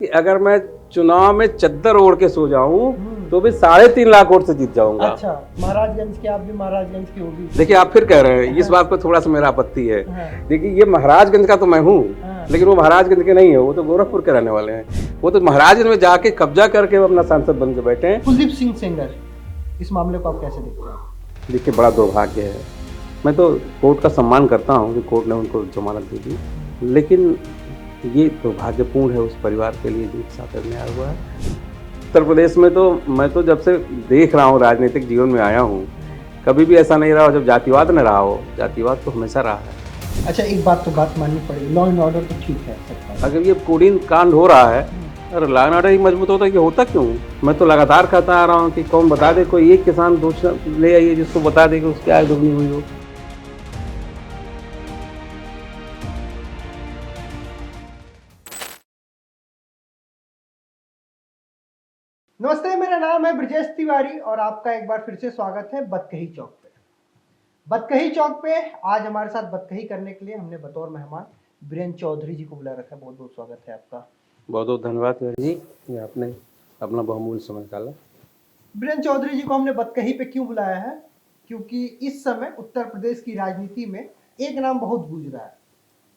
कि अगर मैं चुनाव में चद्दर ओढ़ के सो जाऊं तो भी 3.5 लाख वोट से जीत जाऊंगा। अच्छा, महाराजगंज के आप भी महाराजगंज की होगी। देखिए आप फिर कह रहे हैं, इस बात पर थोड़ा सा मेरा आपत्ति है। हाँ। देखिए ये महाराजगंज का तो मैं हूँ, हाँ। लेकिन वो महाराजगंज के नहीं है, वो तो गोरखपुर के रहने वाले हैं। वो तो महाराजगंज में जाके कब्जा करके वो अपना सांसद बन के बैठे हैं। कुलदीप सिंह सेंगर, इस मामले को आप कैसे देखते हैं? देखिए बड़ा दुर्भाग्य है। मैं तो कोर्ट का सम्मान करता हूँ कि कोर्ट ने उनको जमानत दी थी, लेकिन ये दुर्भाग्यपूर्ण है उस परिवार के लिए जो साथ अन्याय हुआ है। उत्तर प्रदेश में तो मैं तो जब से देख रहा हूँ, राजनीतिक जीवन में आया हूँ, कभी भी ऐसा नहीं रहा जब जातिवाद न रहा हो। जातिवाद तो हमेशा रहा है। अच्छा, एक बात तो बात माननी पड़ेगी, लॉ एंड ऑर्डर तो ठीक है सबका। अगर ये कोडीन कांड हो रहा है, अगर लॉ एंड ऑर्डर ही मजबूत होता, कि होता क्यों? मैं तो लगातार कहता आ रहा हूँ कि कौन बता दे, कोई एक किसान दूसरा ले आइए जिसको बता दे कि उसकी आय दुगनी हुई हो। नमस्ते, मेरा नाम है ब्रजेश तिवारी और आपका एक बार फिर से स्वागत है बतकही चौक पे। बतकही चौक पे आज हमारे साथ बतकही करने के लिए हमने बतौर मेहमान बीरेन चौधरी जी को बुला रखा है। बहुत बहुत स्वागत है आपका। बहुत बहुत धन्यवाद तिवारी जी, ये आपने अपना बहुमूल्य समय निकाला। बीरेन चौधरी जी को हमने बतकही पे क्यों बुलाया है? क्योंकि इस समय उत्तर प्रदेश की राजनीति में एक नाम बहुत गूंज रहा है,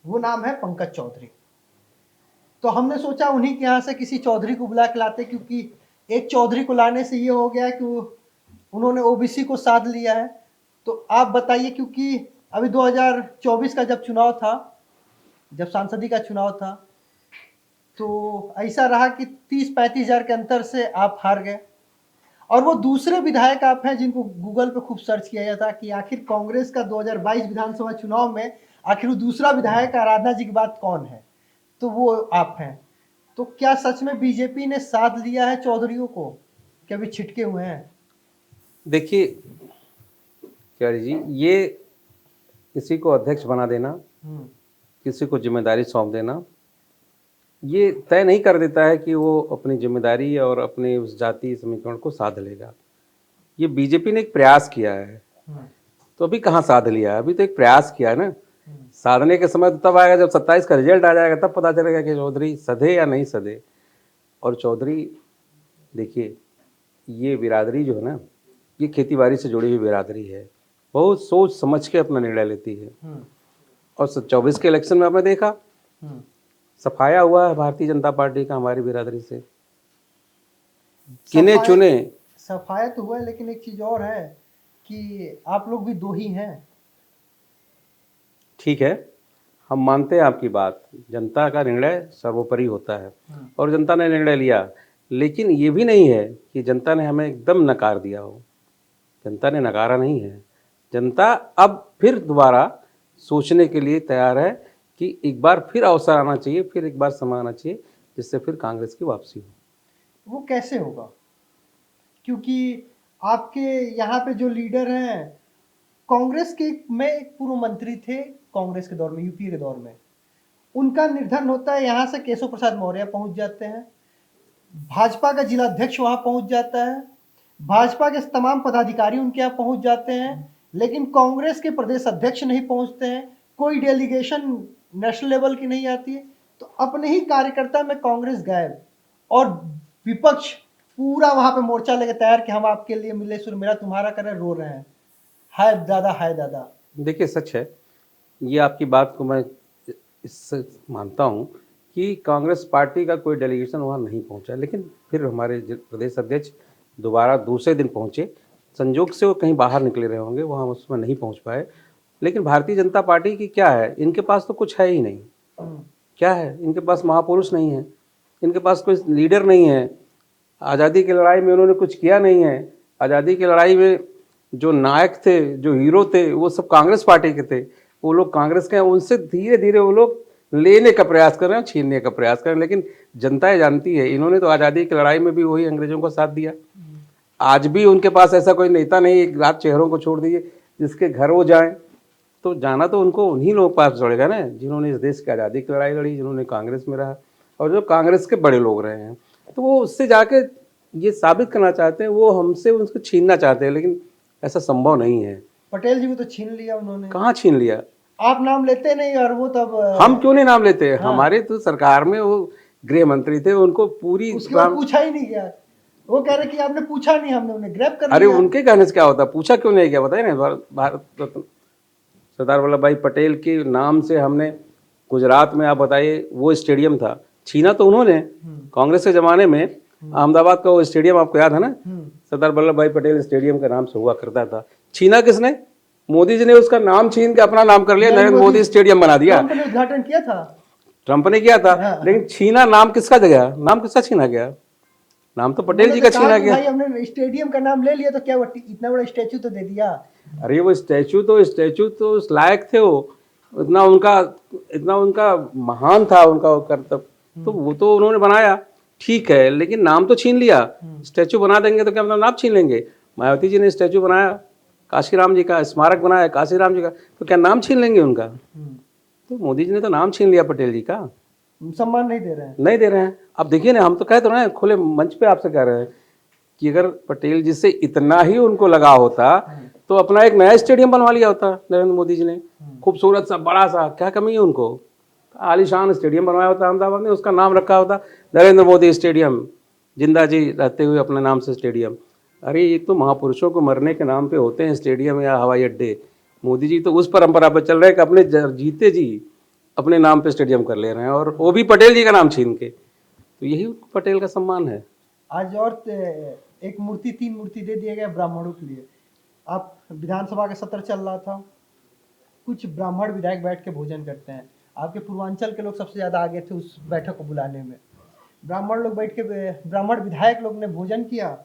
वो नाम है पंकज चौधरी। तो हमने सोचा उन्हीं के यहाँ से किसी चौधरी को बुला के लाते, क्योंकि एक चौधरी को लाने से ये हो गया कि उन्होंने ओबीसी को साध लिया है। तो आप बताइए, क्योंकि अभी 2024 का जब चुनाव था, जब सांसदी का चुनाव था, तो ऐसा रहा कि 30-35 हज़ार के अंतर से आप हार गए। और वो दूसरे विधायक आप हैं जिनको गूगल पे खूब सर्च किया जाता कि आखिर कांग्रेस का 2022 विधानसभा चुनाव में आखिर वो दूसरा विधायक आराधना जी के बाद कौन है, तो वो आप हैं। तो क्या सच में बीजेपी ने साथ लिया है चौधरियों को, क्या भी छिटके हुए हैं? देखिए तिवारी जी, ये किसी को अध्यक्ष बना देना, किसी को जिम्मेदारी सौंप देना, ये तय नहीं कर देता है कि वो अपनी जिम्मेदारी और अपने उस जाति समीकरण को साध लेगा। ये बीजेपी ने एक प्रयास किया है, तो अभी कहाँ साध लिया है? अभी तो एक प्रयास किया है ना। साधने के समय तो तब आएगा जब 27 का रिजल्ट आ जाएगा, तब पता चलेगा कि चौधरी सधे या नहीं सधे। और चौधरी, देखिए ये बिरादरी जो है ना, ये खेती बाड़ी से जुड़ी हुई बिरादरी है, बहुत सोच समझ के अपना निर्णय लेती है। और 24 के इलेक्शन में आपने देखा, सफाया हुआ है भारतीय जनता पार्टी का हमारी बिरादरी से। किने चुने सफाया तो हुआ है, लेकिन एक चीज और है कि आप लोग भी दो ही हैं। ठीक है, हम मानते हैं आपकी बात, जनता का निर्णय सर्वोपरि होता है और जनता ने निर्णय लिया। लेकिन ये भी नहीं है कि जनता ने हमें एकदम नकार दिया हो। जनता ने नकारा नहीं है। जनता अब फिर दोबारा सोचने के लिए तैयार है कि एक बार फिर अवसर आना चाहिए, फिर एक बार समय आना चाहिए जिससे फिर कांग्रेस की वापसी हो। वो कैसे होगा? क्योंकि आपके यहाँ पे जो लीडर हैं, कांग्रेस के में एक पूर्व मंत्री थे कांग्रेस के दौर में, यूपीए के दौर में, उनका निर्धन होता है, यहाँ से केशव प्रसाद मौर्य पहुंच जाते हैं, भाजपा का जिला अध्यक्ष वहां पहुंच जाता है, भाजपा के तमाम पदाधिकारी उनके यहाँ पहुंच जाते हैं, लेकिन कांग्रेस के प्रदेश अध्यक्ष नहीं पहुंचते हैं, कोई डेलीगेशन नेशनल लेवल की नहीं आती है। तो अपने ही कार्यकर्ता में कांग्रेस गायब और विपक्ष पूरा वहां पे मोर्चा लेके तैयार कि हम आपके लिए मिले सुर मेरा तुम्हारा करे, रो रहे हैं, हाय दादा हाय दादा। देखिए सच है, ये आपकी बात को मैं इससे मानता हूँ कि कांग्रेस पार्टी का कोई डेलीगेशन वहाँ नहीं पहुँचा, लेकिन फिर हमारे प्रदेश अध्यक्ष दोबारा दूसरे दिन पहुँचे। संजोग से वो कहीं बाहर निकले रहे होंगे, वहाँ उसमें नहीं पहुँच पाए। लेकिन भारतीय जनता पार्टी की क्या है, इनके पास तो कुछ है ही नहीं। क्या है इनके पास? महापुरुष नहीं है, इनके पास कोई लीडर नहीं है। आज़ादी की लड़ाई में उन्होंने कुछ किया नहीं है। आज़ादी की लड़ाई में जो नायक थे, जो हीरो थे, वो सब कांग्रेस पार्टी के थे। वो लोग कांग्रेस के हैं, उनसे धीरे धीरे वो लोग लेने का प्रयास कर रहे हैं, छीनने का प्रयास कर रहे हैं। लेकिन जनता ये जानती है, इन्होंने तो आज़ादी की लड़ाई में भी वही अंग्रेजों को साथ दिया। आज भी उनके पास ऐसा कोई नेता नहीं, एक रात चेहरों को छोड़ दीजिए, जिसके घर वो जाएं, तो जाना तो उनको उन्हीं लोगों के पास पड़ेगा ना, जिन्होंने इस देश की आज़ादी की लड़ाई लड़ी, जिन्होंने कांग्रेस में रहा और जो कांग्रेस के बड़े लोग रहे हैं। तो वो उससे जाके ये साबित करना चाहते हैं, वो हमसे उसको छीनना चाहते हैं, लेकिन ऐसा संभव नहीं है। पटेल जी को तो छीन लिया उन्होंने। कहाँ छीन लिया? आप नाम लेते नहीं और वो तब हम क्यों नहीं नाम लेते? हाँ। हमारे तो सरकार में वो गृह मंत्री थे, उनको पूरी उसके बाद पूछा ही नहीं गया। वो कह रहे कि आपने पूछा नहीं, हमने उन्हें ग्रैब कर अरे लिया। उनके कहने से क्या होता, पूछा क्यों नहीं गया बताइए ना। भारत रत्न सरदार वल्लभ भाई पटेल के नाम से हमने गुजरात में, आप बताइए, वो स्टेडियम था, छीना तो उन्होंने कांग्रेस के ज़माने में। अहमदाबाद का वो स्टेडियम आपको याद है ना, सरदार वल्लभ भाई पटेल स्टेडियम के नाम से हुआ करता था। छीना किसने? मोदी जी ने उसका नाम छीन के अपना नाम कर लिया, नरेंद्र मोदी स्टेडियम बना दिया। ट्रंप ने उद्घाटन किया था, ट्रंप ने किया था, हाँ। लेकिन छीना नाम किसका गया? नाम किसका छीना गया? नाम तो पटेल जी का छीना गया। भाई हमने स्टेडियम का नाम ले लिया तो क्या, वो इतना बड़ा स्टैचू तो दे दिया। अरे वो स्टैचू तो उस लायक थे, वो इतना उनका महान था उनका कर्तव्य, तो वो तो उन्होंने बनाया, ठीक है, लेकिन नाम तो छीन लिया। स्टैचू बना देंगे तो क्या मतलब नाम छीन लेंगे? मायावती जी ने स्टैचू बनाया, काशीराम जी का स्मारक बनाया काशीराम जी का, तो क्या नाम छीन लेंगे उनका? तो मोदी जी ने तो नाम छीन लिया पटेल जी का, सम्मान नहीं दे रहे हैं। नहीं दे रहे हैं। अब देखिए ना, हम तो कह तो रहे हैं, खुले मंच पे आपसे कह रहे हैं कि अगर पटेल जी से इतना ही उनको लगा होता तो अपना एक नया स्टेडियम बनवा लिया होता नरेंद्र मोदी जी ने, खूबसूरत सा बड़ा सा। क्या कमी है उनको? आलीशान स्टेडियम बनवाया होता अहमदाबाद में, उसका नाम रखा होता नरेंद्र मोदी स्टेडियम, जिंदा जी रहते हुए अपने नाम से स्टेडियम। अरे ये तो महापुरुषों को मरने के नाम पे होते हैं स्टेडियम या हवाई अड्डे। मोदी जी तो उस परंपरा पर चल रहे हैं कि अपने जीते जी अपने नाम पे स्टेडियम कर ले रहे हैं, और वो भी पटेल जी का नाम छीन के। तो यही पटेल का सम्मान है। आज और एक मूर्ति, 3 मूर्ति दे दिया गया ब्राह्मणों के लिए। आप विधानसभा का सत्र चल रहा था, कुछ ब्राह्मण विधायक बैठ के भोजन करते हैं। आपके पूर्वांचल के लोग सबसे ज्यादा आगे थे उस बैठक को बुलाने में। ब्राह्मण लोग बैठ के, ब्राह्मण विधायक लोग ने भोजन किया।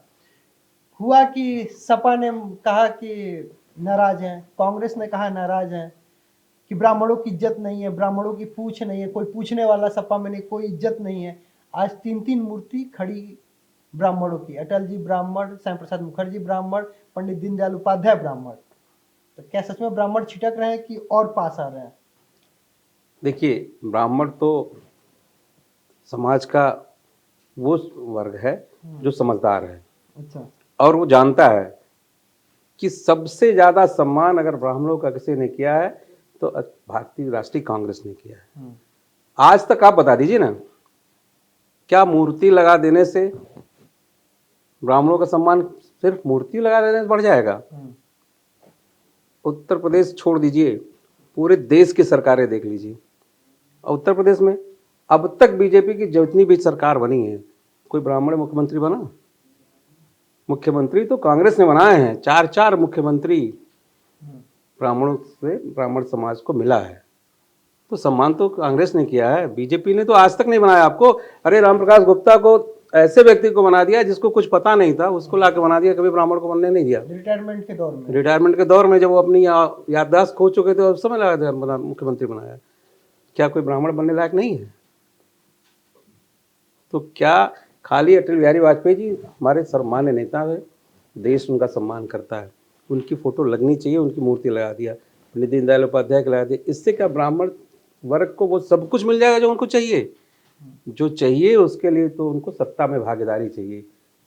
हुआ कि सपा ने कहा कि नाराज हैं, कांग्रेस ने कहा नाराज हैं कि ब्राह्मणों की इज्जत नहीं है, ब्राह्मणों की पूछ नहीं है, कोई पूछने वाला सपा में नहीं, कोई इज्जत नहीं है। आज 3-3 मूर्ति खड़ी ब्राह्मणों की, अटल जी ब्राह्मण, श्याम प्रसाद मुखर्जी ब्राह्मण, पंडित दीनदयाल उपाध्याय ब्राह्मण। तो क्या सच में ब्राह्मण छिटक रहे हैं कि और पास आ रहे हैं? देखिए, ब्राह्मण तो समाज का वो वर्ग है जो समझदार है, अच्छा, और वो जानता है कि सबसे ज्यादा सम्मान अगर ब्राह्मणों का किसी ने किया है तो भारतीय राष्ट्रीय कांग्रेस ने किया है। आज तक आप बता दीजिए ना, क्या मूर्ति लगा देने से ब्राह्मणों का सम्मान सिर्फ मूर्ति लगा देने से बढ़ जाएगा? उत्तर प्रदेश छोड़ दीजिए, पूरे देश की सरकारें देख लीजिए। उत्तर प्रदेश में अब तक बीजेपी की जितनी भी सरकार बनी है, कोई ब्राह्मण मुख्यमंत्री बना? मुख्यमंत्री तो कांग्रेस ने बनाए हैं, 4 मुख्यमंत्री ब्राह्मणों से, ब्राह्मण समाज को मिला है। तो सम्मान तो कांग्रेस ने किया है, बीजेपी ने तो आज तक नहीं बनाया आपको। अरे रामप्रकाश गुप्ता को ऐसे व्यक्ति को बना दिया जिसको कुछ पता नहीं था, उसको लाके बना दिया, कभी ब्राह्मण को बनने नहीं दिया। रिटायरमेंट के दौर में, जब वो अपनी याददाश्त खो चुके थे, उस समय लगा दिया, मुख्यमंत्री बनाया। क्या कोई ब्राह्मण बनने लायक नहीं है? तो क्या खाली अटल बिहारी वाजपेयी जी हमारे सम्मान्य नेता है, देश उनका सम्मान करता है, उनकी फोटो लगनी चाहिए, उनकी मूर्ति लगा दिया, पंडित दीनदयाल उपाध्याय को लगा दिया। इससे क्या ब्राह्मण वर्ग को वो सब कुछ मिल जाएगा जो उनको चाहिए? जो चाहिए उसके लिए तो उनको सत्ता में भागीदारी चाहिए,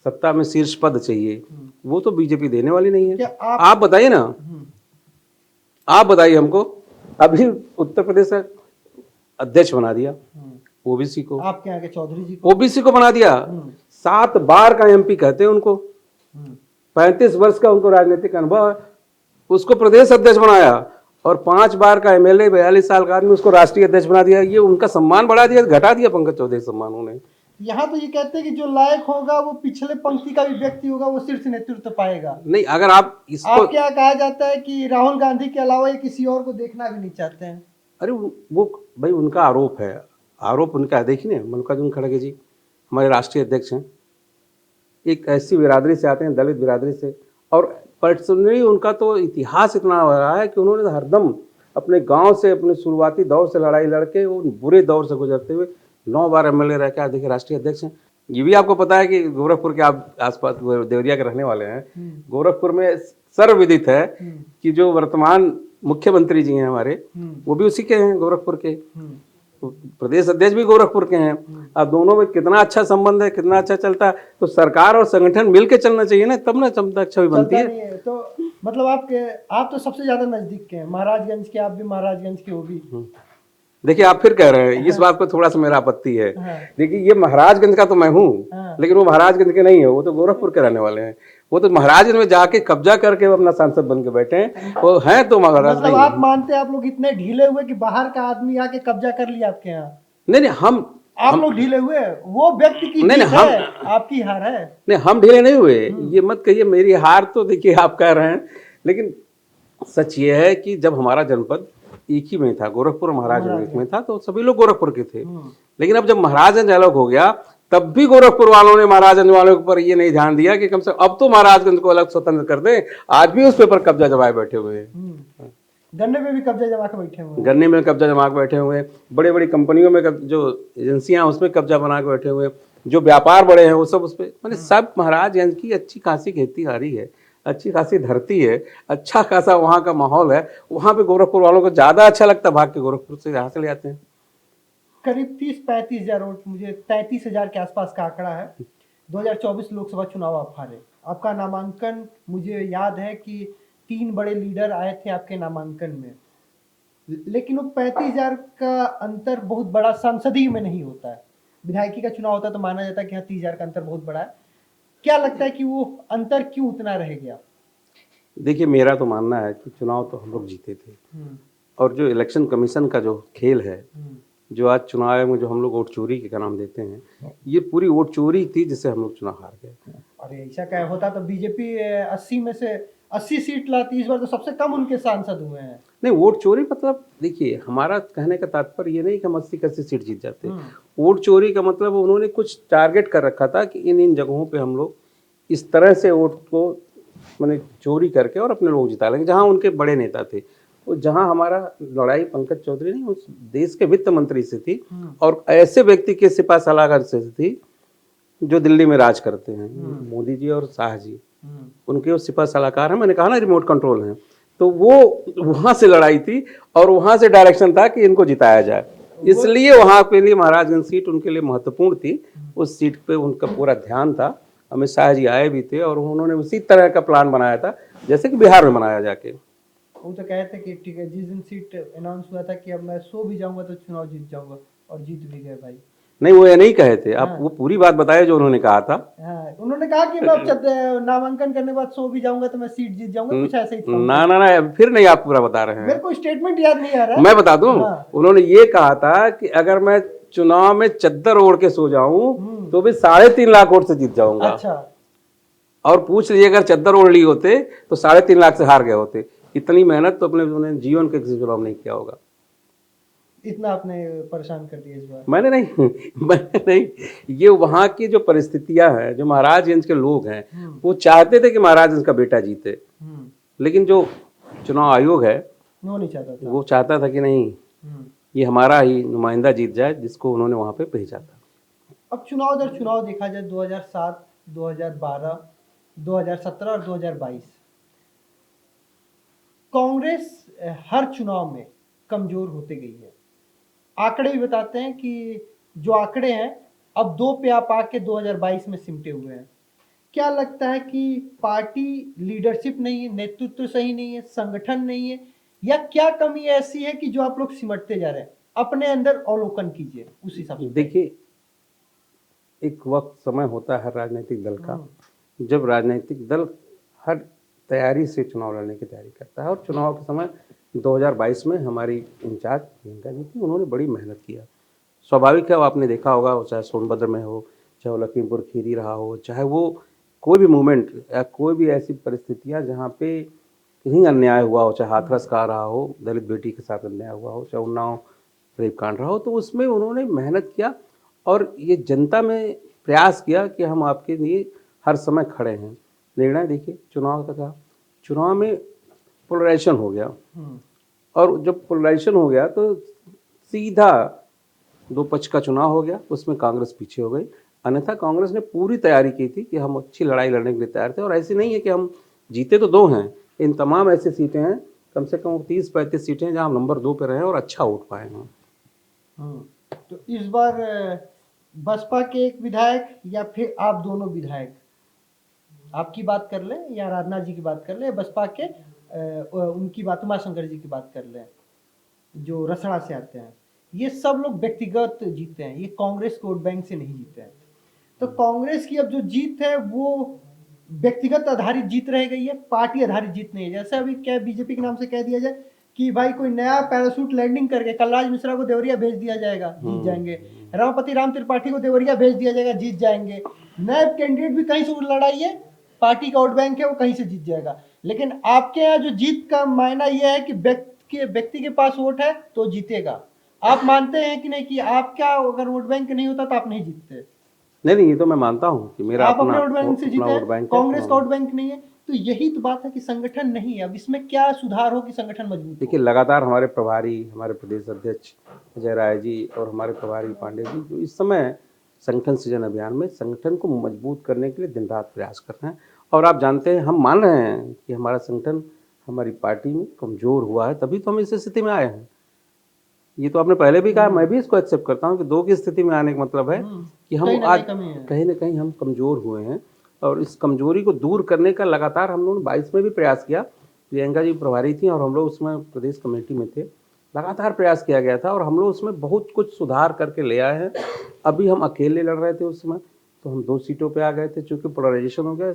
सत्ता में शीर्ष पद चाहिए, वो तो बीजेपी देने वाली नहीं है। आप बताइए ना, आप बताइए हमको। अभी उत्तर प्रदेश का अध्यक्ष बना दिया ओबीसी को, आपके यहाँ के चौधरी जी को ओबीसी को बना दिया। 7 बार का एमपी कहते हैं उनको, 35 वर्ष का उनको राजनीतिक अनुभव है, उसको प्रदेश अध्यक्ष बनाया। और 5 बार का एमएलए, 42 साल का आदमी, उसको राष्ट्रीय अध्यक्ष बना दिया। ये उनका सम्मान बढ़ा दिया, घटा दिया पंकज चौधरी सम्मान उन्हें। यहाँ तो ये कहते हैं कि जो लायक होगा वो पिछले पंक्ति का भी व्यक्ति होगा, वो शीर्ष नेतृत्व पाएगा। नहीं, अगर आप इसको, आप क्या कहा जाता है कि राहुल गांधी के अलावा ये किसी और को देखना भी नहीं चाहते हैं। अरे वो भाई उनका आरोप है, आरोप उनका है। देखिए ना, मल्लिकार्जुन खड़गे जी हमारे राष्ट्रीय अध्यक्ष हैं, एक ऐसी बिरादरी से आते हैं, दलित बिरादरी से, और पर्सनली उनका तो इतिहास इतना हो रहा है कि उन्होंने हरदम अपने गांव से, अपने शुरुआती दौर से लड़ाई लड़के, उन बुरे दौर से गुजरते हुए 9 बार एमएलए रह के आज देखिए राष्ट्रीय अध्यक्ष हैं। ये भी आपको पता है कि गोरखपुर के आप आसपास देवरिया के रहने वाले हैं, गोरखपुर में सर्वविदित है कि जो वर्तमान मुख्यमंत्री जी हैं हमारे, वो भी उसी के हैं, गोरखपुर के। प्रदेश अध्यक्ष भी गोरखपुर के हैं। अब दोनों में कितना अच्छा संबंध है, कितना अच्छा चलता है। तो सरकार और संगठन मिलके चलना चाहिए ना, तब ना छवि बनती है। तो मतलब आप तो सबसे ज्यादा नजदीक के हैं, महाराजगंज के, आप भी महाराजगंज के, वो भी। देखिए आप फिर कह रहे हैं, इस बात पर थोड़ा सा मेरा आपत्ति है। हाँ। देखिए ये महाराजगंज का तो मैं हूँ, हाँ। लेकिन वो महाराजगंज के नहीं है, वो तो गोरखपुर के रहने वाले हैं। वो तो महाराजगंज में जाके कब्जा करके वो अपना सांसद बन के बैठे हैं, वो हैं तो महाराज मतलब नहीं आप है। मानते हैं आप लोग इतने ढीले हुए कि बाहर का आदमी आके कब्जा कर लिया आपके यहाँ? नहीं नहीं, आप लोग ढीले हुए, वो व्यक्ति की नहीं, जीत नहीं, है, आपकी हार है। नहीं हम ढीले नहीं हुए, ये मत कहिए। मेरी हार तो देखिए आप कह रहे हैं, लेकिन सच ये है कि जब हमारा जनपद एक ही में था, गोरखपुर और महाराजगंज एक में था, तो सभी लोग गोरखपुर के थे। लेकिन अब जब महाराजगंज अलग हो गया, तब भी गोरखपुर वालों ने महाराजगंज वालों के ऊपर ये नहीं ध्यान दिया कि कम से कम अब तो महाराजगंज को अलग स्वतंत्र कर दें। आज भी उस पे पर कब्जा जमाए बैठे हुए हैं। गन्ने में भी कब्जा जमा के बैठे हुए हैं। गन्ने में कब्जा जमा के बैठे हुए हैं, बड़े बड़ी कंपनियों में जो एजेंसियां हैं उसमें कब्जा बना के बैठे हुए हैं, जो व्यापार बड़े हैं वो सब उस पर, मैंने सब महाराजगंज की अच्छी खासी खेती बाड़ी है, अच्छी खासी धरती है, अच्छा खासा वहाँ का माहौल है। वहाँ पे गोरखपुर वालों को ज़्यादा अच्छा लगता है, भाग के गोरखपुर से यहाँ से ले आते हैं। करीब 30-35 हजार वोट, मुझे 33,000 के आसपास का आंकड़ा है। 2024 लोकसभा चुनाव आप हारे। आपका नामांकन, मुझे याद है कि 3 बड़े लीडर आए थे आपके नामांकन में, लेकिन वो 35,000 का अंतर बहुत बड़ा संसदीय में नहीं होता है। विधायकी का चुनाव होता है तो माना जाता है कि हाँ 30,000 का अंतर बहुत बड़ा है। क्या लगता है कि वो अंतर क्यों उतना रह गया? देखिए मेरा तो मानना है कि चुनाव तो हम लोग जीते थे, और जो इलेक्शन कमीशन का जो खेल है, जो आज चुनाव में जो हम लोग वोट चोरी के नाम देते हैं, ये पूरी वोट चोरी थी जिससे हम लोग चुनाव हार गए। अरे ऐसा क्या होता तो बीजेपी 80 में से 80 सीट लाती, इस बार तो सबसे कम उनके सांसद हुए हैं। नहीं, वोट चोरी मतलब देखिए हमारा कहने का तात्पर्य ये नहीं कि हम 80 सीट जीत जाते। वोट चोरी का मतलब उन्होंने कुछ टारगेट कर रखा था कि इन इन जगहों पे हम लोग इस तरह से वोट को मैंने चोरी करके और अपने लोग जिता लेंगे, जहाँ उनके बड़े नेता थे। तो जहाँ हमारा लड़ाई पंकज चौधरी नहीं, उस देश के वित्त मंत्री से थी, और ऐसे व्यक्ति के सिपा सलाहकार से थी जो दिल्ली में राज करते हैं, मोदी जी और शाह जी, उनके वो सिपा सलाहकार हैं। मैंने कहा ना रिमोट कंट्रोल हैं, तो वो वहाँ से लड़ाई थी और वहाँ से डायरेक्शन था कि इनको जिताया जाए। इसलिए वहाँ के लिए महाराजगंज सीट उनके लिए महत्वपूर्ण थी। उस सीट पे उनका पूरा ध्यान था। अमित शाह जी आए भी थे और उन्होंने उसी तरह का प्लान बनाया था जैसे कि बिहार में बनाया जाके। वो तो कहे थे कि ठीक है, जिस दिन सीट अनाउंस हुआ था कि अब मैं सो भी जाऊंगा तो चुनाव जीत जाऊंगा, और जीत भी गए भाई। नहीं, वो ये नहीं कहे थे। आप वो पूरी बात बताए जो उन्होंने कहा था। हाँ, उन्होंने कहा कि मैं नामांकन करने के बाद सो भी जाऊंगा तो मैं सीट जीत जाऊंगा, कुछ ऐसे ही था। ना ना ना, फिर नहीं, आप पूरा बता रहे हैं। मेरे को स्टेटमेंट याद नहीं आ रहा है। मैं बता दूं, उन्होंने ये कहा था कि अगर मैं चुनाव में चद्दर ओढ़ के सो जाऊं तो भी 3.5 लाख वोट से जीत जाऊंगा। अच्छा। और पूछ लीजिए अगर चद्दर ओढ़ ली होते तो 3.5 लाख से हार गए होते। इतनी मेहनत तो अपने जीवन के किसी चुनाव नहीं किया होगा। इतना आपने परेशान कर दिया इस बार। मैंने नहीं, ये वहाँ की जो परिस्थितियां हैं, जो महाराजगंज के लोग हैं, वो चाहते थे कि महाराजगंज का बेटा जीते, लेकिन जो चुनाव आयोग है वो नहीं चाहता था। वो चाहता था कि नहीं, ये हमारा ही नुमाइंदा जीत जाए, जिसको उन्होंने वहाँ पे भेजा था। अब चुनाव दर चुनाव देखा जाए, 2007, 2012, 2017 और 2022, कांग्रेस हर चुनाव में कमजोर होते गई है। आंकड़े भी बताते हैं कि जो आंकड़े हैं अब 2 पे आप आके 2022 में सिमटे हुए हैं। क्या लगता है कि पार्टी लीडरशिप नहीं है, नेतृत्व सही नहीं है, संगठन नहीं है, या क्या कमी ऐसी है कि जो आप लोग सिमटते जा रहे हैं? अपने अंदर अवलोकन कीजिए उस हिसाब से। देखिए, एक वक्त समय होता है हर राजनीतिक दल का, जब राजनीतिक दल हर तैयारी से चुनाव लड़ने की तैयारी करता है। और चुनाव के समय 2022 में हमारी इंचार्ज प्रियंका जी थी, उन्होंने बड़ी मेहनत किया। स्वाभाविक है, वो आपने देखा होगा, चाहे सोनभद्र में हो, चाहे वो लखीमपुर खीरी रहा हो, चाहे वो कोई भी मूवमेंट या कोई भी ऐसी परिस्थितियां जहाँ पे कहीं अन्याय हुआ हो, चाहे हाथरस का रहा हो, दलित बेटी के साथ अन्याय हुआ हो, चाहे उन्नाव रेप कांड रहा हो, तो उसमें उन्होंने मेहनत किया और ये जनता में प्रयास किया कि हम आपके लिए हर समय खड़े हैं। निर्णय देखिए चुनाव का था, चुनाव में पोलराइजेशन हो गया, और जब पोलराइजेशन हो गया तो सीधा 2 पक्ष का चुनाव हो गया, उसमें कांग्रेस पीछे हो गई। अन्यथा कांग्रेस ने पूरी तैयारी की थी कि हम अच्छी लड़ाई लड़ने के लिए तैयार थे। और ऐसी नहीं है कि हम जीते तो 2 हैं, इन तमाम ऐसी सीटें हैं, कम से कम 30-35 सीटें हैं जहाँ हम नंबर 2 पे रहे और अच्छा वोट पाए हैं। तो इस बार बसपा के एक विधायक या फिर आप दोनों विधायक, आपकी बात कर लें या राजनाथ जी की बात कर लें, बसपा के उनकी बात, उमाशंकर जी की बात कर लें जो रसड़ा से आते हैं, ये सब लोग व्यक्तिगत जीते हैं, ये कांग्रेस के वोट बैंक से नहीं जीते हैं। तो कांग्रेस की अब जो जीत है वो व्यक्तिगत आधारित जीत रह गई है, पार्टी आधारित जीत नहीं है। जैसे अभी क्या बीजेपी के नाम से कह दिया जाए कि भाई कोई नया पैराशूट लैंडिंग करके कलराज मिश्रा को देवरिया भेज दिया जाएगा, जीत जाएंगे। रमापति राम त्रिपाठी को देवरिया भेज दिया जाएगा, जीत जाएंगे। नए कैंडिडेट भी कहीं से लड़ाई है, पार्टी का वोट बैंक है वो कहीं से जीत जाएगा। लेकिन आपके यहाँ जो जीत का मायना यह है कि व्यक्ति के पास वोट है तो जीतेगा। आप मानते हैं कि नहीं कि आपका अगर वोट बैंक नहीं होता तो आप नहीं जीतते? नहीं, ये तो मैं मानता हूँ कि मेरा आप अपना अपने वोट बैंक से जीते हैं, बैंक कांग्रेस का वोट बैंक नहीं है। तो यही तो बात है कि संगठन नहीं है। अब इसमें क्या सुधार हो कि संगठन मजबूत हो? देखिए, लगातार हमारे प्रभारी, हमारे प्रदेश अध्यक्ष अजय राय जी और हमारे प्रभारी पांडे जी जो इस समय संगठन सृजन अभियान में संगठन को मजबूत करने के लिए दिन रात प्रयास कर रहे हैं। और आप जानते हैं, हम मान रहे हैं कि हमारा संगठन हमारी पार्टी में कमज़ोर हुआ है, तभी तो हम इस स्थिति में आए हैं। ये तो आपने पहले भी कहा, मैं भी इसको एक्सेप्ट करता हूँ कि दो की स्थिति में आने का मतलब है कि हम आज कहीं ना कहीं हम कमज़ोर हुए हैं। और इस कमजोरी को दूर करने का लगातार हम लोगों ने 22 में भी प्रयास किया। प्रियंका जी प्रभारी थी और हम लोग उसमें प्रदेश कमेटी में थे। लगातार प्रयास किया गया था और हम लोग उसमें बहुत कुछ सुधार करके ले आए हैं। अभी हम अकेले लड़ रहे थे उस समय, तो हम 2 सीटों पे आ गए थे। चूँकि पोलराइजेशन हो गया,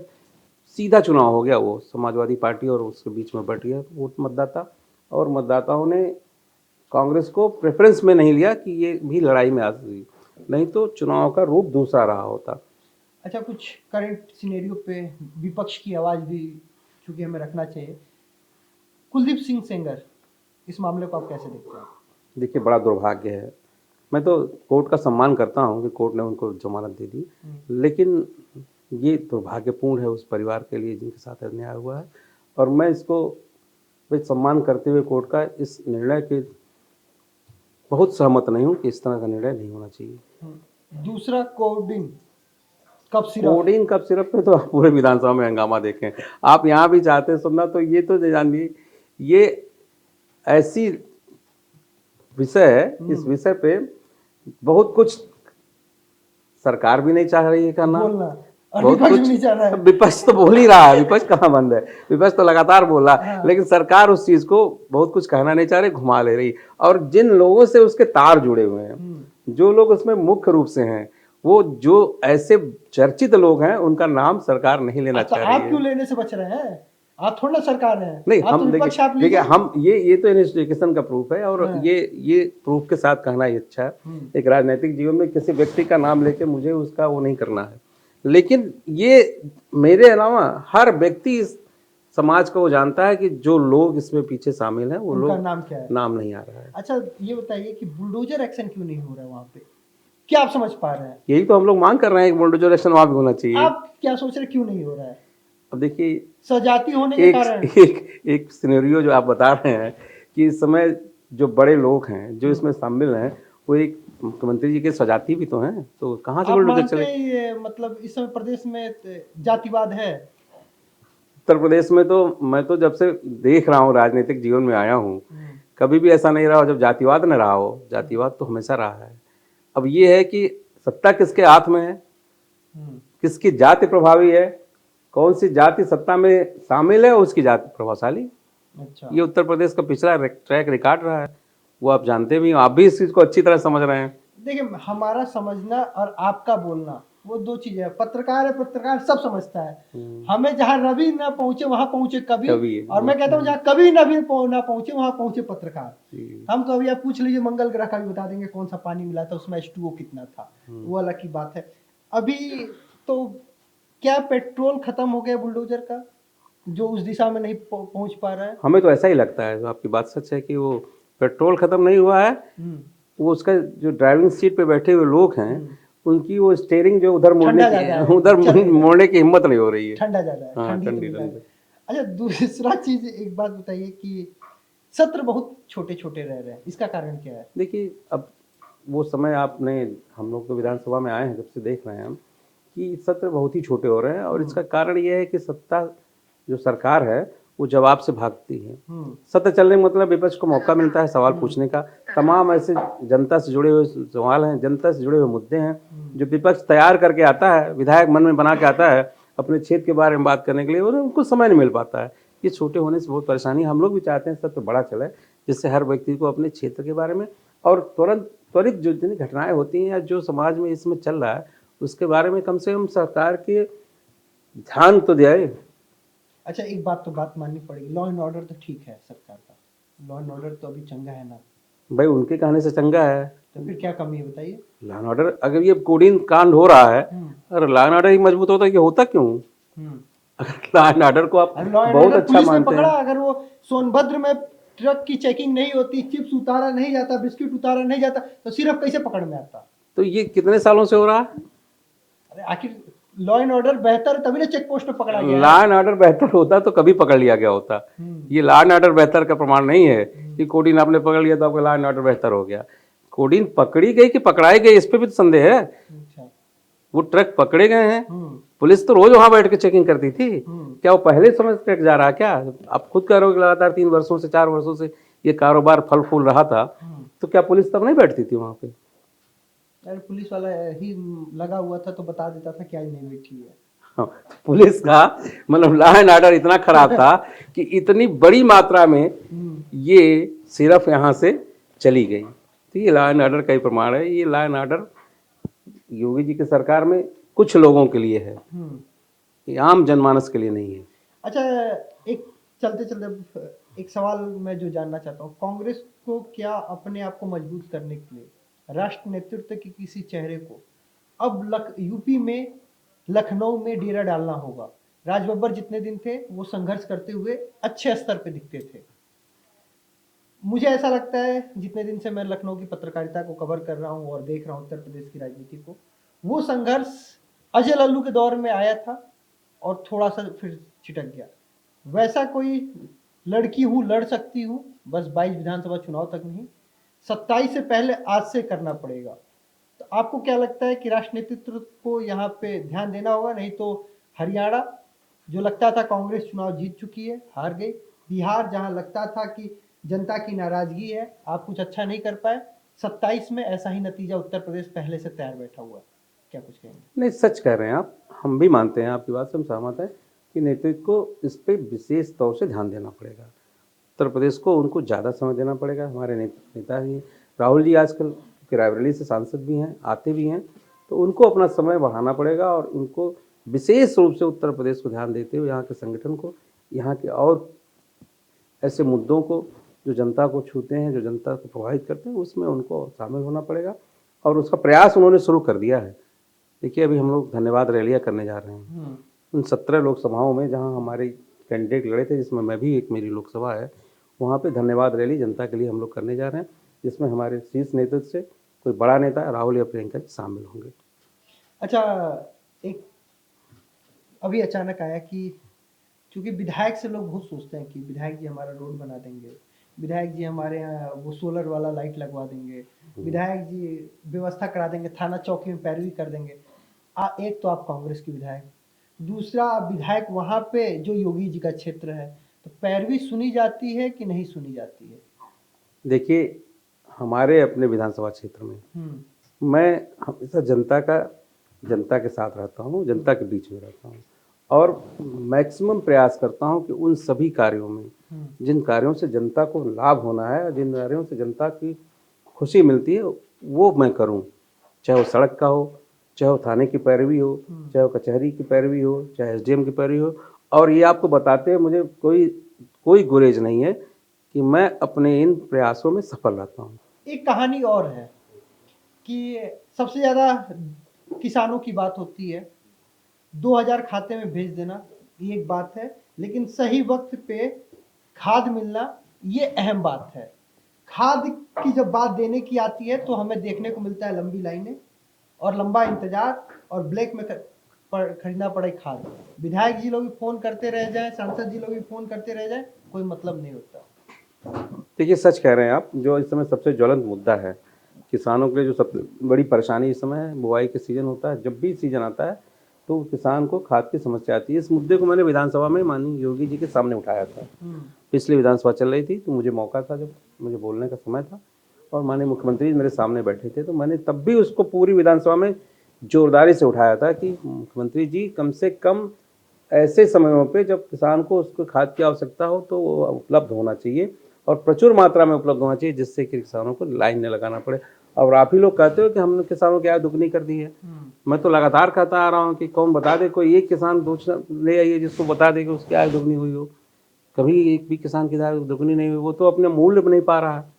सीधा चुनाव हो गया, वो समाजवादी पार्टी और उसके बीच में बट गया वोट मतदाता। और मतदाताओं ने कांग्रेस को प्रेफरेंस में नहीं लिया कि ये भी लड़ाई में आ सकती, नहीं तो चुनाव का रूप दूसरा रहा होता। अच्छा, कुछ करंट सिनेरियो पे विपक्ष की आवाज़ भी चूंकि हमें रखना चाहिए। कुलदीप सिंह सेंगर, इस मामले को आप कैसे देखते हैं? देखिए, बड़ा दुर्भाग्य है। मैं तो कोर्ट का सम्मान करता हूं कि कोर्ट ने उनको जमानत दे दी, लेकिन ये दुर्भाग्यपूर्ण है उस परिवार के लिए जिनके साथ अन्याय हुआ है। और मैं इसको सम्मान करते हुए कोर्ट का इस निर्णय के बहुत सहमत नहीं हूँ कि इस तरह का निर्णय नहीं होना चाहिए। दूसरा, कोडिंग कप सिरप पे तो आप पूरे विधानसभा में हंगामा देखें। आप यहाँ भी चाहते हैं सुनना, तो ये तो जानिए, ये ऐसी विषय है, इस विषय पे बहुत कुछ सरकार भी नहीं चाह रही है करना, बहुत कुछ विपक्ष तो बोल ही रहा है। विपक्ष कहाँ बंद है, विपक्ष तो लगातार बोल रहा है, लेकिन सरकार उस चीज को बहुत कुछ कहना नहीं चाह रही, घुमा ले रही। और जिन लोगों से उसके तार जुड़े हुए हैं, जो लोग उसमें मुख्य रूप से हैं, वो जो ऐसे चर्चित लोग हैं, उनका नाम सरकार नहीं लेना चाह रही है। आप क्यों लेने से बच रहे हैं? आप थोड़ा सरकार है। नहीं, हम देखिए, हम ये तो इन्वेस्टिगेशन का प्रूफ है और ये प्रूफ के साथ कहना ही अच्छा है। एक राजनीतिक जीवन में किसी व्यक्ति का नाम लेके मुझे उसका वो नहीं करना है, लेकिन ये मेरे अलावा हर व्यक्ति इस समाज को वो जानता है कि जो लोग इसमें पीछे शामिल हैं वो लोग नाम क्या है, नाम नहीं आ रहा है। अच्छा, ये बताइए कि बुलडोजर एक्शन क्यों नहीं हो रहा है वहाँ पे? क्या आप समझ पा रहे हैं? यही तो हम लोग मांग कर रहे हैं कि बुलडोजर एक्शन वहाँ भी होना चाहिए। आप क्या सोच रहे, क्यों नहीं हो रहा है? अब देखिए, सजाती होने के कारण एक सिनेरियो जो आप बता रहे हैं कि इस समय जो बड़े लोग हैं जो इसमें शामिल हैं, वो एक मुख्यमंत्री जी के सजाती भी तो हैं, तो कहाँ से बुलडोजर चले? मतलब इस समय प्रदेश में जातिवाद है। उत्तर प्रदेश में तो मैं तो जब से देख रहा हूँ, राजनीतिक जीवन में आया हूँ, कभी भी ऐसा नहीं रहा जब जातिवाद न रहा हो। जातिवाद तो हमेशा रहा है। अब ये है कि सत्ता किसके हाथ में है, किसकी जाति प्रभावी है, कौन सी जाति सत्ता में शामिल है, उसकी जाति प्रभावशाली। अच्छा, ये उत्तर प्रदेश का पिछला ट्रैक रिकॉर्ड रहा है, वो आप जानते भी, आप भी इस चीज को अच्छी तरह समझ रहे हैं। देखिए, हमारा समझना और आपका बोलना वो दो चीजें है। पत्रकार है, पत्रकार सब समझता है। हमें जहाँ रवि ना पहुंचे वहां पहुंचे कवि, और मैं कहता हूँ जहाँ कवि ना पहुंचे वहां पहुंचे पत्रकार। हम तो अभी आप पूछ लीजिए, मंगल ग्रह का भी बता देंगे कौन सा पानी मिला था, उसमें H2O कितना था, वो अलग की बात है। अभी तो क्या पेट्रोल खत्म हो गया बुलडोजर का, जो उस दिशा में नहीं पहुंच पा रहा है? हमें तो ऐसा ही लगता है। आपकी बात सच है कि वो पेट्रोल खत्म नहीं हुआ है, वो उसका जो ड्राइविंग सीट पे बैठे हुए लोग हैं, उनकी वो स्टीयरिंग जो उधर मोड़ने की हिम्मत नहीं हो रही है, ठंडा ज्यादा है। ठंडी। अच्छा, दूसरा चीज एक बात बताइए कि सत्र बहुत छोटे छोटे रह रहे हैं, इसका कारण क्या है? देखिए, अब वो समय आपने, हम लोग तो विधानसभा में आए हैं जब से देख रहे हैं हम कि सत्र बहुत ही छोटे हो रहे हैं। और इसका कारण ये है कि सत्ता जो सरकार है वो जवाब से भागती है। सत्ता चलने का मतलब विपक्ष को मौका मिलता है सवाल पूछने का। तमाम ऐसे जनता से जुड़े हुए सवाल हैं, जनता से जुड़े हुए मुद्दे हैं जो विपक्ष तैयार करके आता है, विधायक मन में बना के आता है अपने क्षेत्र के बारे में बात करने के लिए, उनको समय नहीं मिल पाता है। ये छोटे होने से बहुत परेशानी। हम लोग भी चाहते हैं सत्र बड़ा चले, जिससे हर व्यक्ति को अपने क्षेत्र के बारे में और त्वरित जो जितनी घटनाएं होती हैं या जो समाज में इसमें चल रहा है उसके बारे में कम से कम सरकार के ध्यान तो दिए। अच्छा, एक बात माननी पड़ेगी, लॉ एंड ऑर्डर तो ठीक है सरकार का, लॉ एंड ऑर्डर तो अभी चंगा है ना, भाई उनके कहने से चंगा है। तो फिर क्या कमी है बताइए। लॉ एंड ऑर्डर अगर ये कोडीन कांड हो रहा है, अगर लॉ एंड ऑर्डर ही मजबूत होता ये होता क्यों? अगर लॉ एंड ऑर्डर को आप लॉ एंड बहुत ऑर्डर अच्छा पुलिस ने मानते पकड़ा, हैं, अगर वो सोनभद्र में ट्रक की चेकिंग नहीं होती, चिप्स उतारा नहीं जाता, बिस्किट उतारा नहीं जाता, तो सिर्फ कैसे पकड़ में आता? तो ये कितने सालों से हो रहा है? अरे आखिर लॉ एंड ऑर्डर बेहतर तभी ना चेक पोस्ट पे पकड़ा गया। लॉ एंड ऑर्डर बेहतर होता तो कभी पकड़ लिया गया होता। ये लॉ एंड ऑर्डर बेहतर का प्रमाण नहीं है कि कोडीन आपने पकड़ लिया तो आपका लॉ एंड ऑर्डर बेहतर हो गया। कोडीन पकड़ी गई कि पकड़ाई गई इस पे भी तो संदेह है। अच्छा। वो ट्रक पकड़े गए हैं, पुलिस तो रोज वहां बैठ के चेकिंग करती थी। क्या वो पहले समझ ट्रक जा रहा क्या? आप खुद कह रहे हो कि लगातार 3 वर्षों से 4 वर्षों से ये कारोबार फल फूल रहा था, तो क्या पुलिस तब नहीं बैठती थी वहां पे? अरे पुलिस वाला ही लगा हुआ था तो बता देता था क्या नहीं बैठी है। हाँ, पुलिस का मतलब लॉ एंड ऑर्डर इतना खराब था कि इतनी बड़ी मात्रा में ये सिर्फ यहाँ से चली गई। तो ये लॉ एंड ऑर्डर का ही प्रमाण है। ये law and order Yogi ji की सरकार में कुछ लोगों के लिए है, ये आम जनमानस के लिए नहीं है। अच्छा, एक चलते चलते एक सवाल मैं जो जानना चाहता हूँ, कांग्रेस को क्या अपने आप को मजबूत करने के लिए राष्ट्र नेतृत्व के किसी चेहरे को अब यूपी में लखनऊ में डेरा डालना होगा? राज बब्बर जितने दिन थे वो संघर्ष करते हुए अच्छे स्तर पे दिखते थे। मुझे ऐसा लगता है जितने दिन से मैं लखनऊ की पत्रकारिता को कवर कर रहा हूँ और देख रहा हूँ उत्तर प्रदेश की राजनीति को, वो संघर्ष अजय लल्लू के दौर में आया था और थोड़ा सा फिर छिटक गया। वैसा कोई लड़की हूँ, लड़ सकती हूँ, बस 22 विधानसभा चुनाव तक नहीं, 27 से पहले आज से करना पड़ेगा। तो आपको क्या लगता है कि राष्ट्र नेतृत्व को यहाँ पे ध्यान देना होगा? नहीं तो हरियाणा जो लगता था कांग्रेस चुनाव जीत चुकी है, हार गई, बिहार जहाँ लगता था कि जनता की नाराजगी है, आप कुछ अच्छा नहीं कर पाए, 27 में ऐसा ही नतीजा, उत्तर प्रदेश पहले से तैयार बैठा हुआ है, क्या कुछ कहेंगे? नहीं, सच कह रहे हैं आप, हम भी मानते हैं, आपकी बात से हम सहमत हैं कि नेतृत्व को इस पे विशेष तौर से ध्यान देना पड़ेगा। उत्तर प्रदेश को उनको ज़्यादा समय देना पड़ेगा। हमारे नेता ही राहुल जी आजकल रायबरेली से सांसद भी हैं, आते भी हैं, तो उनको अपना समय बढ़ाना पड़ेगा और उनको विशेष रूप से उत्तर प्रदेश को ध्यान देते हुए यहाँ के संगठन को, यहाँ के और ऐसे मुद्दों को जो जनता को छूते हैं, जो जनता को प्रभावित करते हैं, उसमें उनको शामिल होना पड़ेगा और उसका प्रयास उन्होंने शुरू कर दिया है। देखिए, अभी हम लोग धन्यवाद रैलियाँ करने जा रहे हैं उन 17 लोकसभाओं में जहाँ हमारे कैंडिडेट लड़े थे, जिसमें मैं भी एक, मेरी लोकसभा है, वहाँ पे धन्यवाद रैली जनता के लिए हम लोग करने जा रहे हैं, जिसमें हमारे शीर्ष नेतृत्व से कोई बड़ा नेता राहुल या प्रियंका शामिल होंगे। अच्छा, एक अभी अचानक आया कि क्योंकि विधायक से लोग बहुत सोचते हैं कि विधायक जी हमारा रोड बना देंगे, विधायक जी हमारे यहाँ वो सोलर वाला लाइट लगवा देंगे, विधायक जी व्यवस्था करा देंगे, थाना चौकी में पैरवी कर देंगे। एक तो आप कांग्रेस के विधायक, दूसरा विधायक वहाँ पे जो योगी जी का क्षेत्र है, तो पैरवी सुनी जाती है कि नहीं सुनी जाती है? देखिए, हमारे अपने विधानसभा क्षेत्र में मैं हमेशा जनता के साथ रहता हूँ, जनता के बीच में रहता हूँ और मैक्सिमम प्रयास करता हूँ कि उन सभी कार्यों में, जिन कार्यों से जनता को लाभ होना है, जिन कार्यों से जनता की खुशी मिलती है, वो मैं करूँ। चाहे वो सड़क का हो, चाहे वो थाने की पैरवी हो, चाहे वो कचहरी की पैरवी हो, चाहे एसडीएम की पैरवी हो। और ये आपको बताते हैं मुझे कोई गुरेज नहीं है कि मैं अपने इन प्रयासों में सफल रहता हूँ। एक कहानी और है कि सबसे ज़्यादा किसानों की बात होती है, 2000 खाते में भेज देना ये एक बात है, लेकिन सही वक्त पे खाद मिलना ये अहम बात है। खाद की जब बात देने की आती है तो हमें देखने को मिलता है लंबी लाइनें और लंबा इंतजार और ब्लैक में खरीदना पड़े खाद। विधायक जी लोग भी फोन करते रह जाए, सांसद जी लोग भी फोन करते रह जाए, कोई मतलब नहीं होता। देखिए, सच कह रहे हैं आप। जो इस समय सबसे ज्वलंत मुद्दा है किसानों के लिए, जो सबसे बड़ी परेशानी इस समय है, बुआई के सीजन होता है, जब भी सीजन आता है तो किसान को खाद की समस्या आती है। इस मुद्दे को मैंने विधानसभा में माननीय योगी जी के सामने उठाया था। पिछली विधानसभा चल रही थी तो मुझे मौका था, जब मुझे बोलने का समय था और माननीय मुख्यमंत्री मेरे सामने बैठे थे, तो मैंने तब भी उसको पूरी विधानसभा में जोरदारी से उठाया था कि मुख्यमंत्री जी, कम से कम ऐसे समयों पे जब किसान को उसको खाद की आवश्यकता हो तो वो उपलब्ध होना चाहिए और प्रचुर मात्रा में उपलब्ध होना चाहिए, जिससे कि किसानों को लाइन न लगाना पड़े। और आप ही लोग कहते हो कि हमने किसानों की आय दुगनी कर दी है। मैं तो लगातार कहता आ रहा हूँ कि कौन बता दे, कोई एक किसान दूसरा ले आइए जिसको बता दे कि उसकी आय दुगनी हुई हो। कभी एक भी किसान की आय दुगनी नहीं हुई, वो तो अपने मूल्य नहीं पा रहा है।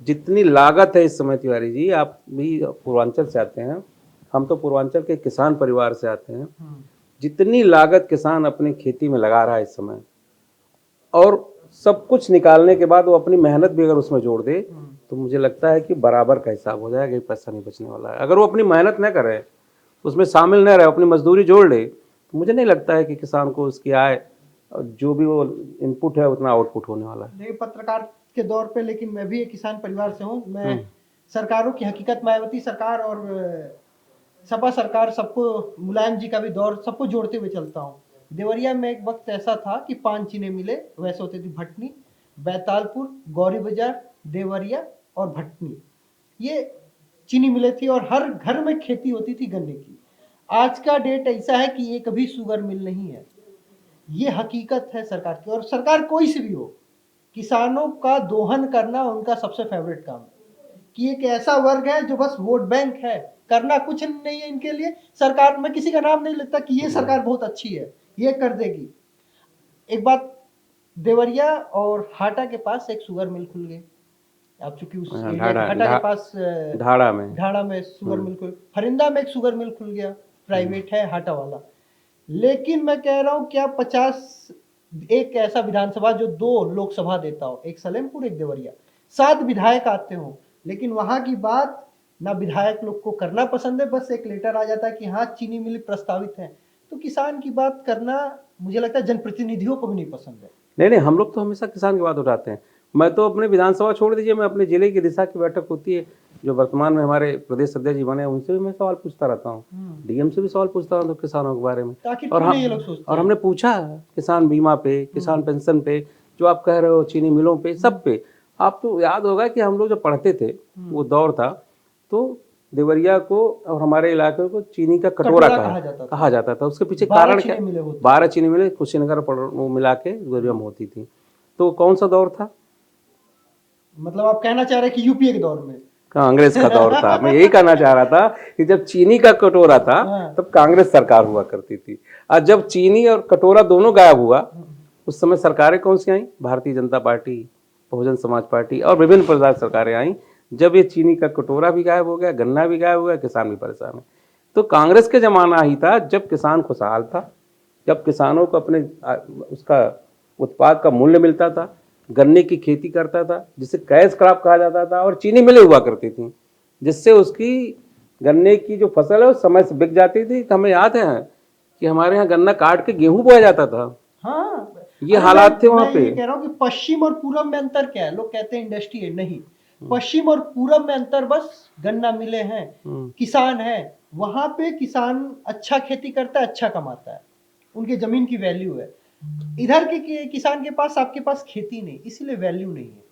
जितनी लागत है इस समय, तिवारी जी आप भी पूर्वांचल से आते हैं, हम तो पूर्वांचल के किसान परिवार से आते हैं, जितनी लागत किसान अपनी खेती में लगा रहा है इस समय, और सब कुछ निकालने के बाद वो अपनी मेहनत भी अगर उसमें जोड़ दे तो मुझे लगता है कि बराबर का हिसाब हो जाएगा, पैसा नहीं बचने वाला है। अगर वो अपनी मेहनत न करे, उसमें शामिल न रहे, अपनी मजदूरी जोड़ ले, तो मुझे नहीं लगता है कि किसान को उसकी आय जो भी वो इनपुट है उतना आउटपुट होने वाला है। देखिए, पत्रकार के दौर पे, लेकिन मैं भी एक किसान परिवार से हूँ। मैं सरकारों की हकीकत, मायावती सरकार और सपा सरकार, सबको, मुलायम जी का भी दौर, सबको जोड़ते हुए चलता हूँ। देवरिया में एक वक्त ऐसा था कि 5 चीनी मिले वैसे होते थे, भटनी, बैतालपुर, गौरी बाजार, देवरिया और भटनी, ये चीनी मिले थी और हर घर में खेती होती थी गन्ने की। आज का डेट ऐसा है कि एक भी शुगर मिल नहीं है। ये हकीकत है सरकार की, और सरकार कोई सी भी हो, किसानों का दोहन करना उनका सबसे फेवरेट काम है। कि एक ऐसा वर्ग है जो बस वोट बैंक है, करना कुछ नहीं है इनके लिए। सरकार में किसी का नाम नहीं लगता कि ये सरकार बहुत अच्छी है, ये कर देगी। एक बात, देवरिया और हाटा के पास एक शुगर मिल खुल गई। आप चूंकि उस हाटा के पास ढाड़ा में शुगर मिल खुल, फरिंदा में एक शुगर मिल खुल गया, प्राइवेट है हाटा वाला। लेकिन मैं कह रहा हूं क्या 50, एक ऐसा विधानसभा जो 2 लोकसभा देता हो, एक सलेमपुर एक देवरिया, 7 विधायक आते हो, लेकिन वहां की बात ना विधायक लोग को करना पसंद है। बस एक लेटर आ जाता है कि हाँ चीनी मिल प्रस्तावित है, तो किसान की बात करना मुझे लगता है जनप्रतिनिधियों को भी नहीं पसंद है। नहीं, हम लोग तो हमेशा किसान की बात उठाते हैं। मैं तो अपने विधानसभा छोड़ दीजिए, मैं अपने जिले की दिशा की बैठक होती है, जो वर्तमान में हमारे प्रदेश अध्यक्ष जी बने, उनसे भी मैं सवाल पूछता रहता हूँ, डीएम से भी सवाल पूछता रहता हूँ किसानों के बारे में। और हमने पूछा किसान बीमा पे, किसान पेंशन पे, जो आप कह रहे हो, चीनी मिलों पे, सब पे। आपको याद होगा कि हम लोग जब पढ़ते थे, वो दौर था, तो देवरिया को और हमारे इलाके को चीनी का कटोरा कहा जाता था। उसके पीछे कारण क्या? 12 चीनी मिले कुशीनगर वो मिला के देवरिया में होती थी। तो कौन सा दौर था? मतलब आप कहना चाह रहे हैं कि यूपीए के दौर में कांग्रेस का दौर था। मैं यही कहना चाह रहा था कि जब चीनी का कटोरा था तब कांग्रेस सरकार हुआ करती थी, और जब चीनी और कटोरा दोनों गायब हुआ, उस समय सरकारें कौन सी आई? भारतीय जनता पार्टी, बहुजन समाज पार्टी और विभिन्न प्रकार सरकारें आई। जब ये चीनी का कटोरा भी गायब हो गया, गन्ना भी गायब हो गया, किसान भी परेशान है। तो कांग्रेस के जमाना ही था जब किसान खुशहाल था, जब किसानों को अपने उसका उत्पाद का मूल्य मिलता था, गन्ने की खेती करता था जिसे कैश क्रॉप कहा जाता था, और चीनी मिलें हुआ करती थी जिससे उसकी गन्ने की जो फसल है वो समय से बिक जाती थी। तो हमें याद है कि हमारे यहाँ गन्ना काट के गेहूं बोया जाता था। हाँ, ये हालात थे वहां पे। मैं कह रहा हूँ कि पश्चिम और पूरब में अंतर क्या है? लोग कहते हैं इंडस्ट्री है, नहीं, पश्चिम और पूरब में अंतर बस गन्ना मिले हैं, किसान है। वहां पे किसान अच्छा खेती करता है, अच्छा कमाता है, उनके जमीन की वैल्यू है। इधर के किसान के पास, आपके पास खेती नहीं, इसीलिए वैल्यू नहीं है।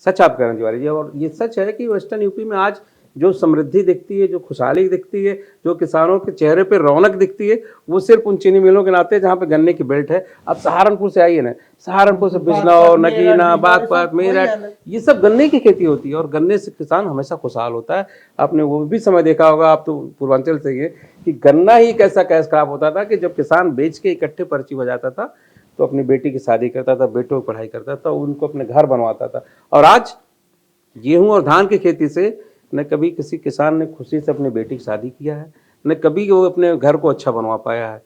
सच आप कह रहे हैं तिवारी जी, और ये सच है कि वेस्टर्न यूपी में आज जो समृद्धि दिखती है, जो खुशहाली दिखती है, जो किसानों के चेहरे पे रौनक दिखती है, वो सिर्फ उन चीनी मिलों के नाते जहाँ पे गन्ने की बेल्ट है। आप सहारनपुर से आइए ना, सहारनपुर से बिजनौर, नगीना, बागपत, मेरठ, ये सब गन्ने की खेती होती है, और गन्ने से किसान हमेशा खुशहाल होता है। आपने वो भी समय देखा होगा, आप तो पूर्वांचल से ही, कि गन्ना ही एक ऐसा कैश क्रॉप होता था कि जब किसान बेच के इकट्ठे पर्ची बजाता था तो अपनी बेटी की शादी करता था, बेटों की पढ़ाई करता था, उनको अपने घर बनवाता था। और आज गेहूं और धान की खेती से न कभी किसी किसान ने खुशी से अपनी बेटी की शादी किया है, न कभी वो अपने घर को अच्छा बनवा पाया है।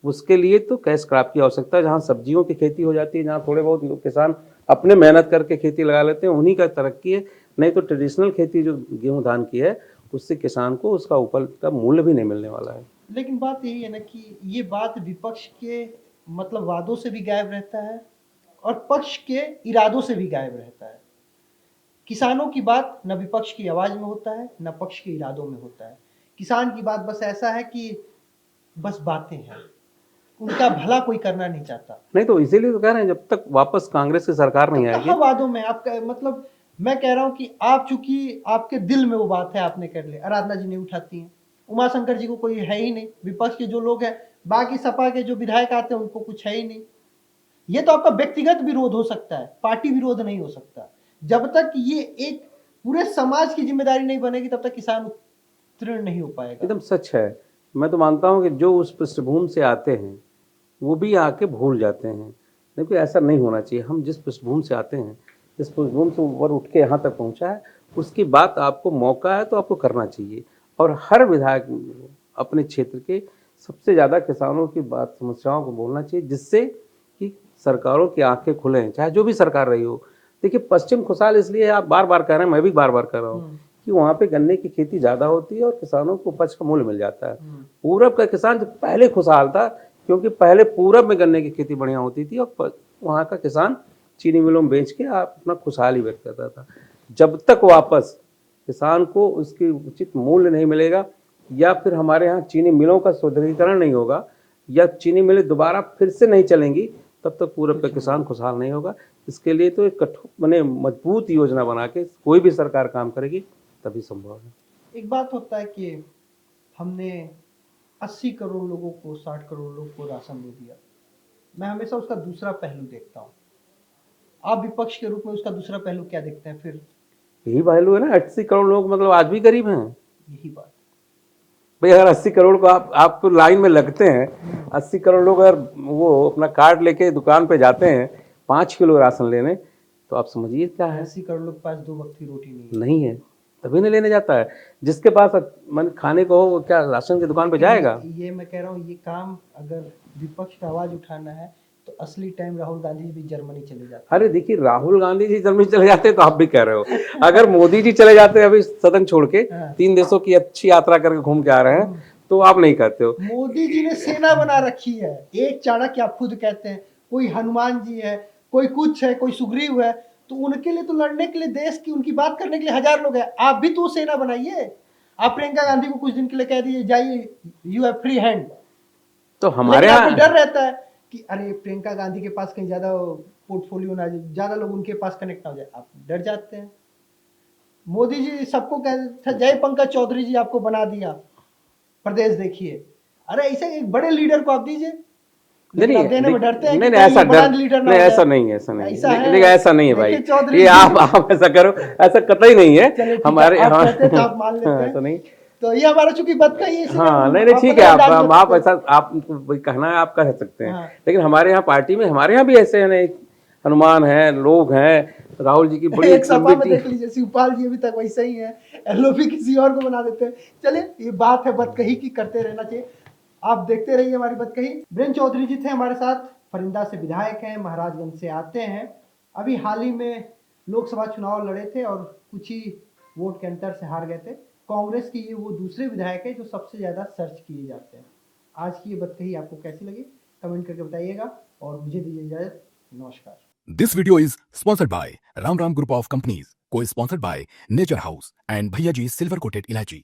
उसके लिए तो कैश क्रॉप की आवश्यकता है। जहाँ सब्जियों की खेती हो जाती है, जहाँ थोड़े बहुत किसान अपने मेहनत करके खेती लगा लेते हैं, उन्हीं का तरक्की है। नहीं तो ट्रेडिशनल खेती जो गेहूं धान की है, उससे किसान को उसका ऊपर का मूल्य भी नहीं मिलने वाला है। लेकिन बात यही है ना कि ये बात विपक्ष के मतलब वादों से भी गायब रहता है और पक्ष के इरादों से भी गायब रहता है। किसानों की बात न विपक्ष की आवाज में होता है, न पक्ष के इरादों में होता है। किसान की बात बस ऐसा है कि बस बातें हैं, उनका भला कोई करना नहीं चाहता। नहीं तो इसीलिए तो कह रहे हैं, जब तक वापस कांग्रेस की सरकार नहीं आएगी। कहाँ वादों में आपका मतलब, मैं कह रहा हूँ कि आप चूंकि आपके दिल में वो बात है, आपने कर ले, आराधना जी नहीं उठाती हैं, उमाशंकर जी को कोई है ही नहीं, विपक्ष के जो लोग हैं, बाकी सपा के जो विधायक आते हैं उनको कुछ है ही नहीं। ये तो आपका व्यक्तिगत विरोध हो सकता है, पार्टी विरोध नहीं हो सकता। जब तक ये एक पूरे समाज की जिम्मेदारी नहीं बनेगी तब तक किसान उत्तीर्ण नहीं हो पाएगा। एकदम सच है। मैं तो मानता हूँ कि जो उस पृष्ठभूमि से आते हैं वो भी आके भूल जाते हैं, लेकिन ऐसा नहीं होना चाहिए। हम जिस पृष्ठभूमि से आते हैं, जिस पृष्ठभूमि से ऊपर उठ के यहाँ तक पहुँचा है, उसकी बात आपको मौका है तो आपको करना चाहिए। और हर विधायक अपने क्षेत्र के सबसे ज़्यादा किसानों की बात, समस्याओं को बोलना चाहिए, जिससे कि सरकारों की आंखें खुलें, चाहे जो भी सरकार रही हो। देखिए, पश्चिम खुशहाल इसलिए आप बार बार कह रहे हैं, मैं भी बार बार कह रहा हूँ कि वहाँ पे गन्ने की खेती ज़्यादा होती है और किसानों को उपज का मूल्य मिल जाता है। पूरब का किसान जो पहले खुशहाल था, क्योंकि पहले पूरब में गन्ने की खेती बढ़िया होती थी और वहाँ का किसान चीनी मिलों में बेच के आप अपना खुशहाली व्यक्त करता था। जब तक वापस किसान को उसकी उचित मूल्य नहीं मिलेगा, या फिर हमारे यहाँ चीनी मिलों का सुदृढ़ीकरण नहीं होगा, या चीनी मिलें दोबारा फिर से नहीं चलेंगी, तब तक पूरब का किसान खुशहाल नहीं होगा। इसके लिए तो एक कठोर मजबूत योजना बना के कोई भी सरकार काम करेगी, तभी संभव है। एक बात होता है कि हमने 80 करोड़ लोगों को, 60 करोड़ लोगों को राशन दे दिया। मैं हमेशा उसका दूसरा पहलू देखता हूँ। आप विपक्ष के रूप में उसका दूसरा पहलू क्या देखते हैं फिर? यही पहलू है ना, 80 करोड़ लोग मतलब आज भी गरीब हैं। यही बात भाई, अगर 80 करोड़ को आप तो लाइन में लगते हैं, 80 करोड़ लोग अगर वो अपना कार्ड लेके दुकान पे जाते हैं 5 किलो राशन लेने, तो आप समझिए क्या है। 80 करोड़ लोग के पास 2 वक्त की रोटी नहीं है, तभी नहीं लेने जाता है। जिसके पास मन खाने को हो, वो क्या राशन की दुकान पे जाएगा? ये मैं कह रहा हूँ, ये काम अगर विपक्ष का आवाज उठाना है तो असली टाइम राहुल गांधी जी भी जर्मनी चले जाते। अरे देखिए, राहुल गांधी जी जर्मनी चले जाते तो आप भी कह रहे हो, अगर मोदी जी चले जाते अभी सदन छोड़ के, 3 देशों की अच्छी यात्रा करके घूम के आ रहे हैं, तो आप नहीं कहते हो। मोदी जी ने सेना बना रखी है, एक चाणक्य आप खुद कहते हैं, कोई हनुमान जी है, कोई कुछ है, कोई सुग्रीव है, तो उनके लिए तो लड़ने के लिए, देश की उनकी बात करने के लिए हजार लोग हैं। आप भी तो सेना बनाइए। आप प्रियंका गांधी को कुछ दिन के लिए कह दीजिए जाइए, यू हैव फ्री हैंड। तो हमारे यहाँ डर रहता है कि अरे प्रियंका गांधी के पास कहीं ज्यादा पोर्टफोलियो ना, ज्यादा लोग उनके पास कनेक्ट ना हो जाए, आप डर जाते हैं। मोदी जी सबको कहते थे जय पंकज चौधरी जी आपको बना दिया प्रदेश, देखिए। अरे ऐसे एक बड़े लीडर को आप दीजिए, नहीं देने में डरते हैं। नहीं, ऐसा नहीं है, ऐसा नहीं है भाई। ये आप ऐसा करो, ऐसा कतई नहीं है हमारे। ऐसा नहीं, तो ये हमारा चूंकि बद का ये। हाँ, नहीं ठीक है, आप ऐसा आप कहना है, आप कह सकते हैं। लेकिन हमारे यहाँ पार्टी में, हमारे यहाँ भी ऐसे हैं, हनुमान है, लोग हैं, राहुल जी की बड़ी एक सभा में देख लीजिए, शिवपाल जी अभी तक वैसे ही है, एलओपी किसी और को बना देते हैं। चलिए, ये बात है बदकही की, करते रहना चाहिए। आप देखते रहिए हमारी बदकही। वीरेंद्र चौधरी जी थे हमारे साथ, फरिंदा से विधायक हैं, महाराजगंज से आते हैं। अभी हाल ही में लोकसभा चुनाव लड़े थे और कुछ ही वोट के अंतर से हार गए थे। कांग्रेस की ये वो दूसरे विधायक है जो सबसे ज्यादा सर्च किए जाते हैं। आज की ये बदकही आपको कैसी लगी कमेंट करके बताइएगा, और मुझे दीजिए इजाजत। नमस्कार। This video is sponsored by Ram Group of Companies, co-sponsored by Nature House and Bhaiya Ji Silver Coated Ilachi.